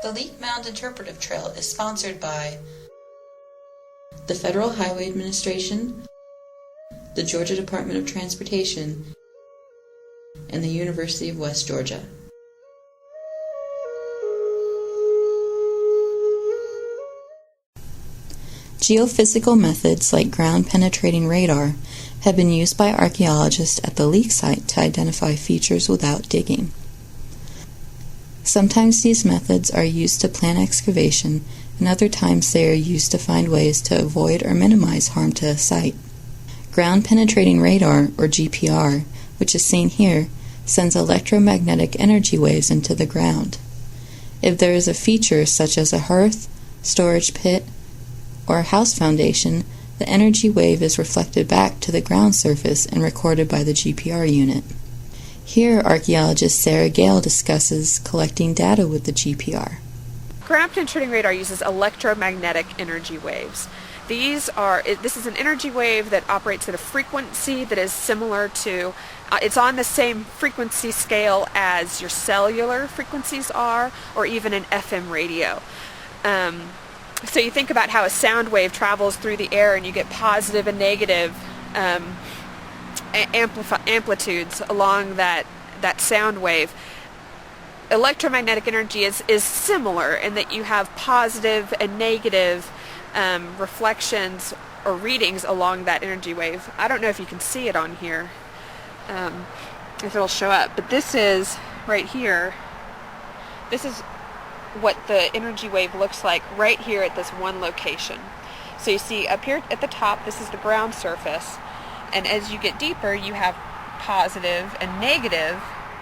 The Leak Mound Interpretive Trail is sponsored by the Federal Highway Administration, the Georgia Department of Transportation, and the University of West Georgia. Geophysical methods like ground-penetrating radar have been used by archaeologists at the leak site to identify features without digging. Sometimes these methods are used to plan excavation, and other times they are used to find ways to avoid or minimize harm to a site. Ground-penetrating radar, or GPR, which is seen here, sends electromagnetic energy waves into the ground. If there is a feature such as a hearth, storage pit, or a house foundation, the energy wave is reflected back to the ground surface and recorded by the GPR unit. Here, archaeologist Sarah Gale discusses collecting data with the GPR. Ground-penetrating radar uses electromagnetic energy waves. This is an energy wave that operates at a frequency that is similar to, it's on the same frequency scale as your cellular frequencies are, or even an FM radio. So you think about how a sound wave travels through the air and you get positive and negative amplitudes along that sound wave. Electromagnetic energy is similar in that you have positive and negative reflections or readings along that energy wave. I don't know if you can see it on here, if it'll show up, but this is right here. This is what the energy wave looks like right here at this one location. So you see up here at the top, this is the ground surface, and as you get deeper you have positive and negative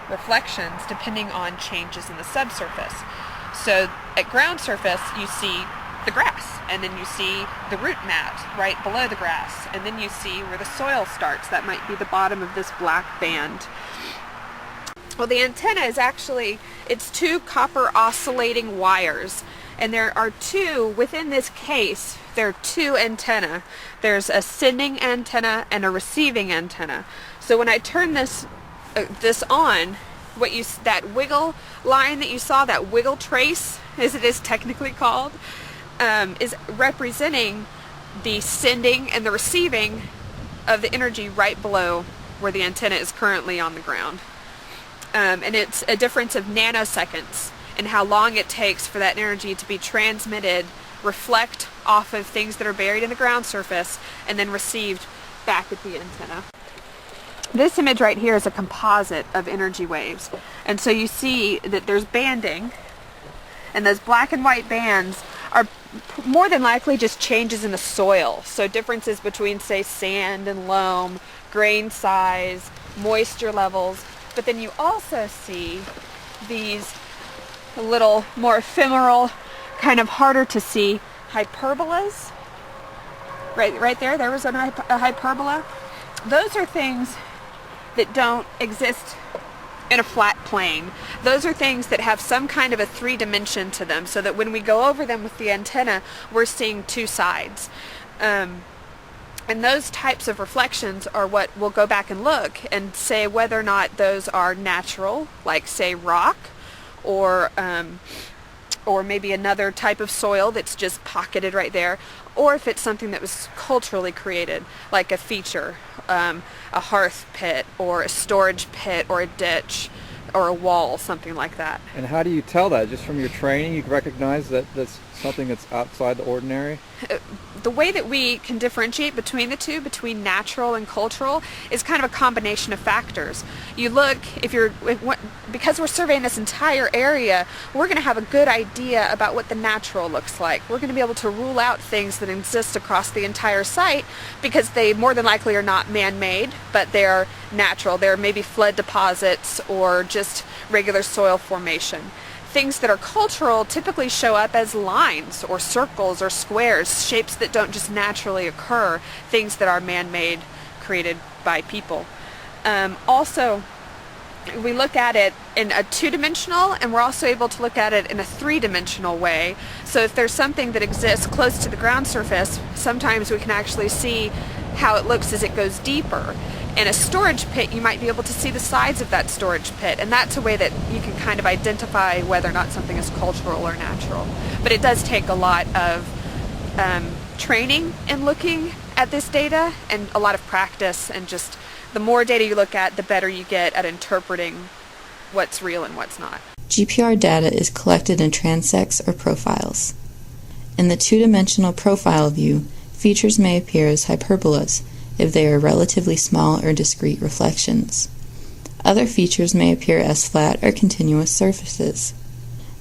reflections depending on changes in the subsurface. So at ground surface you see the grass, and then you see the root mat right below the grass, and then you see where the soil starts. That might be the bottom of this black band. Well, the antenna is actually, it's two copper oscillating wires, and there are two, within this case, there are two antennae. There's a sending antenna and a receiving antenna. So when I turn this on, that wiggle line that you saw, that wiggle trace, as it is technically called, is representing the sending and the receiving of the energy right below where the antenna is currently on the ground. And it's a difference of nanoseconds in how long it takes for that energy to be transmitted, reflect off of things that are buried in the ground surface, and then received back at the antenna. This image right here is a composite of energy waves. And so you see that there's banding, and those black and white bands are more than likely just changes in the soil. So differences between, say, sand and loam, grain size, moisture levels. But then you also see these little more ephemeral, kind of harder to see hyperbolas. Right there was a hyperbola. Those are things that don't exist in a flat plane. Those are things that have some kind of a three dimension to them, so that when we go over them with the antenna, we're seeing two sides. And those types of reflections are what we'll go back and look and say whether or not those are natural, like, say, rock, or maybe another type of soil that's just pocketed right there, or if it's something that was culturally created, like a feature, a hearth pit, or a storage pit, or a ditch, or a wall, something like that. And how do you tell that? Just from your training, you can recognize that that's something that's outside the ordinary? The way that we can differentiate between the two, between natural and cultural, is kind of a combination of factors. You look, because we're surveying this entire area, we're going to have a good idea about what the natural looks like. We're going to be able to rule out things that exist across the entire site because they more than likely are not man-made, but they're natural. They're maybe flood deposits or just regular soil formation. Things that are cultural typically show up as lines or circles or squares, shapes that don't just naturally occur, things that are man-made, created by people. Also, we look at it in a two-dimensional, and we're also able to look at it in a three-dimensional way. So if there's something that exists close to the ground surface, sometimes we can actually see how it looks as it goes deeper. In a storage pit, you might be able to see the sides of that storage pit, and that's a way that you can kind of identify whether or not something is cultural or natural. But it does take a lot of training in looking at this data and a lot of practice, and just the more data you look at, the better you get at interpreting what's real and what's not. GPR data is collected in transects or profiles. In the two-dimensional profile view, features may appear as hyperbolas if they are relatively small or discrete reflections. Other features may appear as flat or continuous surfaces.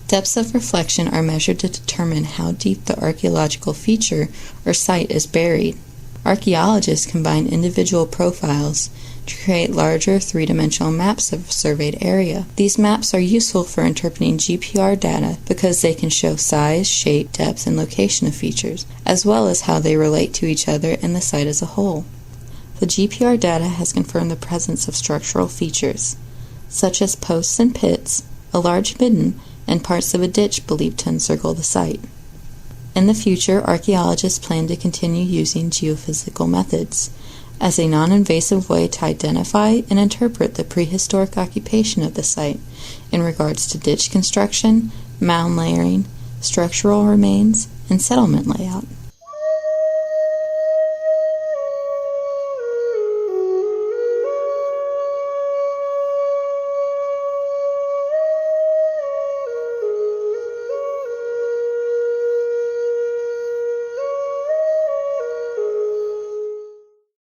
Depths of reflection are measured to determine how deep the archaeological feature or site is buried. Archaeologists combine individual profiles to create larger three-dimensional maps of a surveyed area. These maps are useful for interpreting GPR data because they can show size, shape, depth, and location of features, as well as how they relate to each other and the site as a whole. The GPR data has confirmed the presence of structural features, such as posts and pits, a large midden, and parts of a ditch believed to encircle the site. In the future, archaeologists plan to continue using geophysical methods as a non-invasive way to identify and interpret the prehistoric occupation of the site in regards to ditch construction, mound layering, structural remains, and settlement layout.